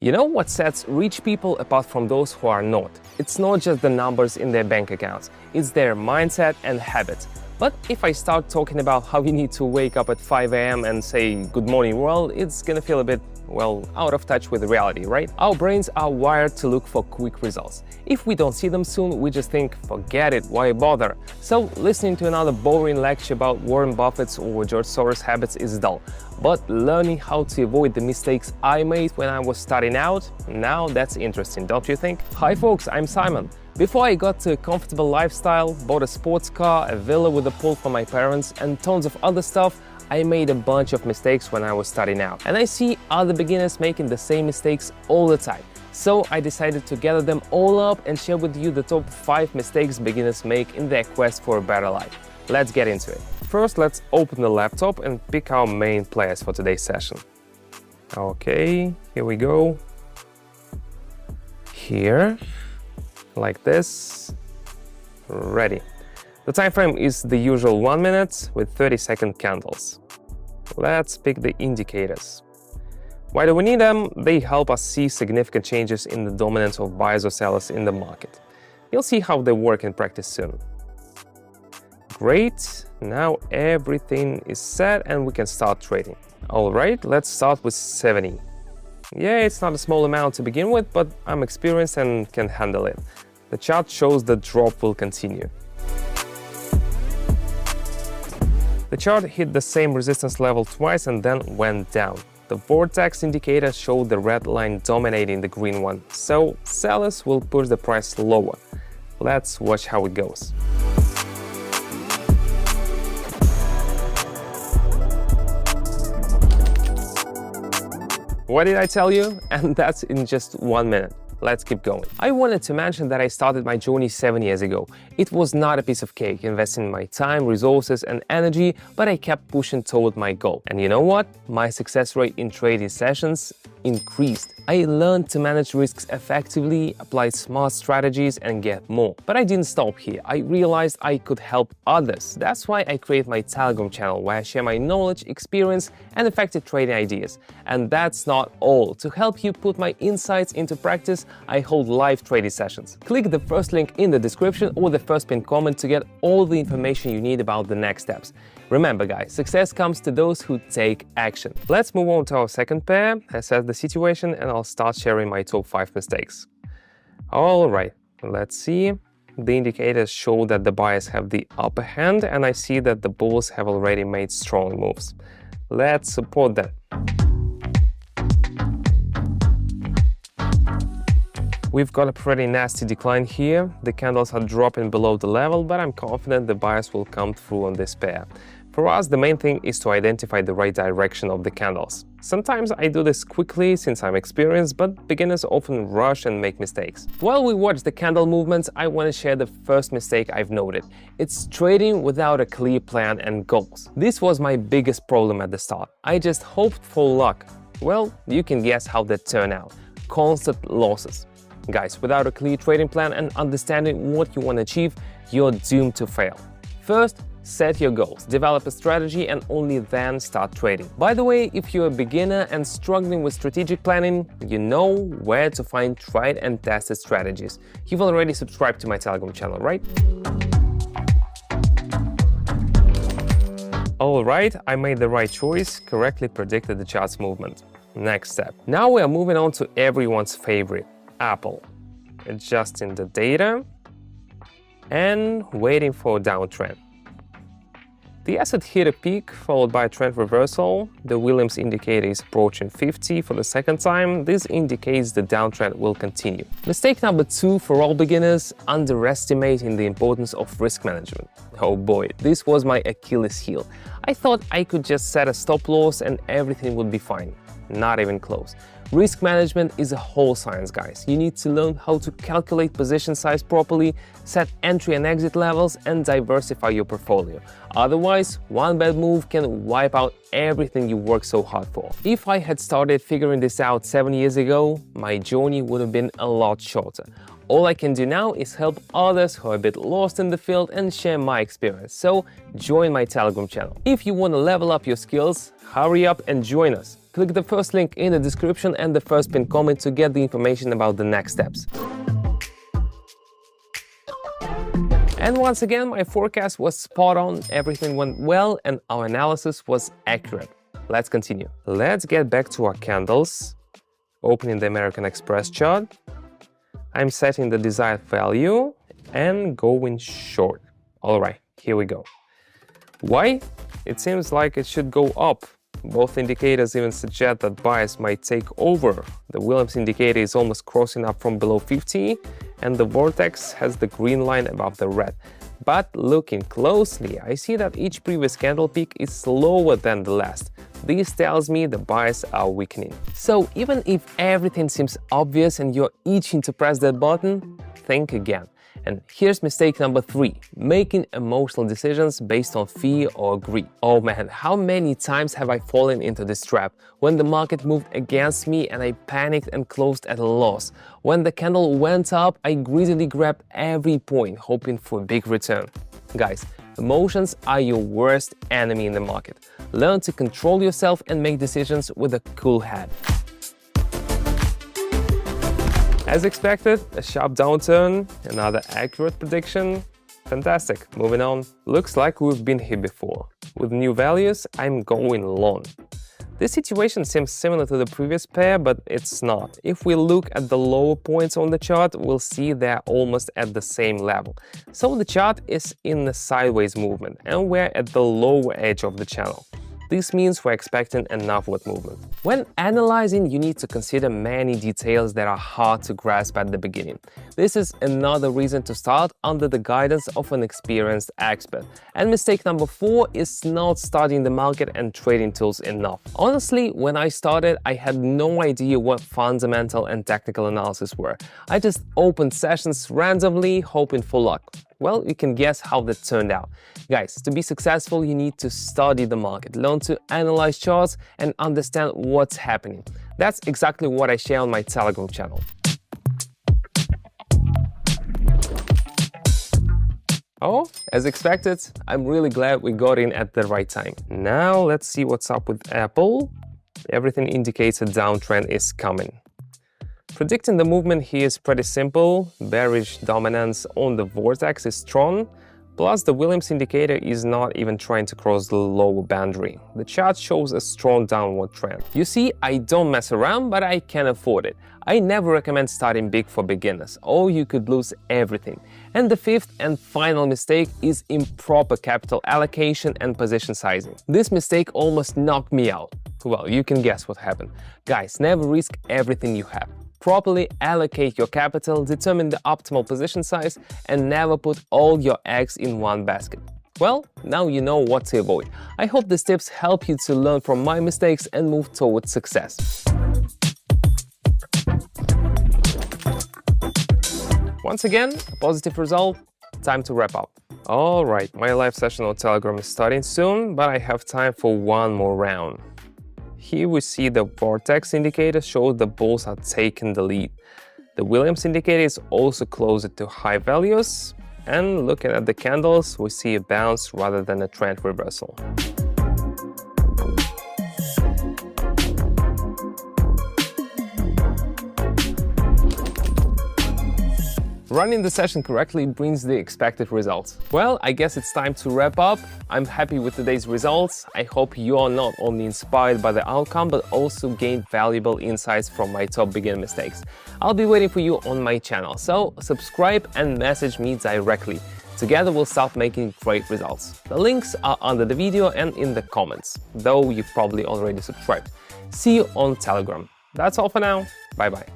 You know what sets rich people apart from those who are not? It's not just the numbers in their bank accounts, it's their mindset and habits. But if I start talking about how you need to wake up at 5 a.m. and say good morning world, it's gonna feel a bit, well, out of touch with reality, right? Our brains are wired to look for quick results. If we don't see them soon, we just think, forget it, why bother? So listening to another boring lecture about Warren Buffett's or George Soros' habits is dull. But learning how to avoid the mistakes I made when I was starting out, now that's interesting, don't you think? Hi folks, I'm Simon. Before I got to a comfortable lifestyle, bought a sports car, a villa with a pool for my parents, and tons of other stuff, I made a bunch of mistakes when I was starting out. And I see other beginners making the same mistakes all the time. So I decided to gather them all up and share with you the top 5 mistakes beginners make in their quest for a better life. Let's get into it. First, let's open the laptop and pick our main players for today's session. Okay, here we go. Here, like this. Ready. The time frame is the usual 1 minute with 30-second candles. Let's pick the indicators. Why do we need them? They help us see significant changes in the dominance of buyers or sellers in the market. You'll see how they work in practice soon. Great, now everything is set and we can start trading. Alright, let's start with 70. Yeah, it's not a small amount to begin with, but I'm experienced and can handle it. The chart shows the drop will continue. The chart hit the same resistance level twice and then went down. The vortex indicator showed the red line dominating the green one, so sellers will push the price lower. Let's watch how it goes. What did I tell you? And that's in just 1 minute. Let's keep going. I wanted to mention that I started my journey 7 years ago. It was not a piece of cake, investing my time, resources and energy, but I kept pushing toward my goal. And you know what? My success rate in trading sessions increased. I learned to manage risks effectively, applied smart strategies and get more. But I didn't stop here. I realized I could help others. That's why I created my Telegram channel where I share my knowledge, experience and effective trading ideas. And that's not all. To help you put my insights into practice, I hold live trading sessions. Click the first link in the description or the first pinned comment to get all the information you need about the next steps. Remember guys, success comes to those who take action. Let's move on to our second pair, assess the situation, and I'll start sharing my top 5 mistakes. Alright, let's see. The indicators show that the buyers have the upper hand and I see that the bulls have already made strong moves. Let's support them. We've got a pretty nasty decline here. The candles are dropping below the level, but I'm confident the buyers will come through on this pair. For us, the main thing is to identify the right direction of the candles. Sometimes I do this quickly since I'm experienced, but beginners often rush and make mistakes. While we watch the candle movements, I want to share the first mistake I've noted. It's trading without a clear plan and goals. This was my biggest problem at the start. I just hoped for luck. Well, you can guess how that turned out. Constant losses. Guys, without a clear trading plan and understanding what you want to achieve, you're doomed to fail. First, set your goals, develop a strategy, and only then start trading. By the way, if you're a beginner and struggling with strategic planning, you know where to find tried and tested strategies. You've already subscribed to my Telegram channel, right? Alright, I made the right choice, correctly predicted the chart's movement. Next step. Now we are moving on to everyone's favorite, Apple. Adjusting the data and waiting for a downtrend. The asset hit a peak followed by a trend reversal. The Williams indicator is approaching 50 for the second time. This indicates the downtrend will continue. Mistake number 2 for all beginners, underestimating the importance of risk management. Oh boy, this was my Achilles heel. I thought I could just set a stop loss and everything would be fine. Not even close. Risk management is a whole science, guys. You need to learn how to calculate position size properly, set entry and exit levels, and diversify your portfolio. Otherwise, one bad move can wipe out everything you worked so hard for. If I had started figuring this out 7 years ago, my journey would have been a lot shorter. All I can do now is help others who are a bit lost in the field and share my experience, so join my Telegram channel. If you want to level up your skills, hurry up and join us. Click the first link in the description and the first pinned comment to get the information about the next steps. And once again, my forecast was spot on, everything went well, and our analysis was accurate. Let's continue. Let's get back to our candles. Opening the American Express chart. I'm setting the desired value and going short. All right, here we go. Why? It seems like it should go up. Both indicators even suggest that buyers might take over. The Williams indicator is almost crossing up from below 50, and the vortex has the green line above the red. But looking closely, I see that each previous candle peak is lower than the last. This tells me the buyers are weakening. So even if everything seems obvious and you're itching to press that button, think again. And here's mistake number 3, making emotional decisions based on fear or greed. Oh man, how many times have I fallen into this trap? When the market moved against me and I panicked and closed at a loss. When the candle went up, I greedily grabbed every point, hoping for a big return. Guys, emotions are your worst enemy in the market. Learn to control yourself and make decisions with a cool head. As expected, a sharp downturn, another accurate prediction. Fantastic, moving on. Looks like we've been here before. With new values, I'm going long. This situation seems similar to the previous pair, but it's not. If we look at the lower points on the chart, we'll see they're almost at the same level. So the chart is in a sideways movement, and we're at the lower edge of the channel. This means we're expecting an upward movement. When analyzing, you need to consider many details that are hard to grasp at the beginning. This is another reason to start under the guidance of an experienced expert. And mistake number 4 is not studying the market and trading tools enough. Honestly, when I started, I had no idea what fundamental and technical analysis were. I just opened sessions randomly, hoping for luck. Well, you can guess how that turned out. Guys, to be successful, you need to study the market, learn to analyze charts, and understand what's happening. That's exactly what I share on my Telegram channel. Oh, as expected, I'm really glad we got in at the right time. Now let's see what's up with Apple. Everything indicates a downtrend is coming. Predicting the movement here is pretty simple. Bearish dominance on the vortex is strong, plus the Williams indicator is not even trying to cross the lower boundary. The chart shows a strong downward trend. You see, I don't mess around, but I can afford it. I never recommend starting big for beginners, or you could lose everything. And the 5th and final mistake is improper capital allocation and position sizing. This mistake almost knocked me out. Well, you can guess what happened. Guys, never risk everything you have. Properly allocate your capital, determine the optimal position size, and never put all your eggs in one basket. Well, now you know what to avoid. I hope these tips help you to learn from my mistakes and move towards success. Once again, a positive result. Time to wrap up. Alright, my live session on Telegram is starting soon, but I have time for one more round. Here we see the vortex indicator shows the bulls are taking the lead. The Williams indicator is also closer to high values, and looking at the candles, we see a bounce rather than a trend reversal. Running the session correctly brings the expected results. Well, I guess it's time to wrap up. I'm happy with today's results. I hope you are not only inspired by the outcome, but also gained valuable insights from my top beginner mistakes. I'll be waiting for you on my channel, so subscribe and message me directly. Together we'll start making great results. The links are under the video and in the comments, though you've probably already subscribed. See you on Telegram. That's all for now. Bye bye.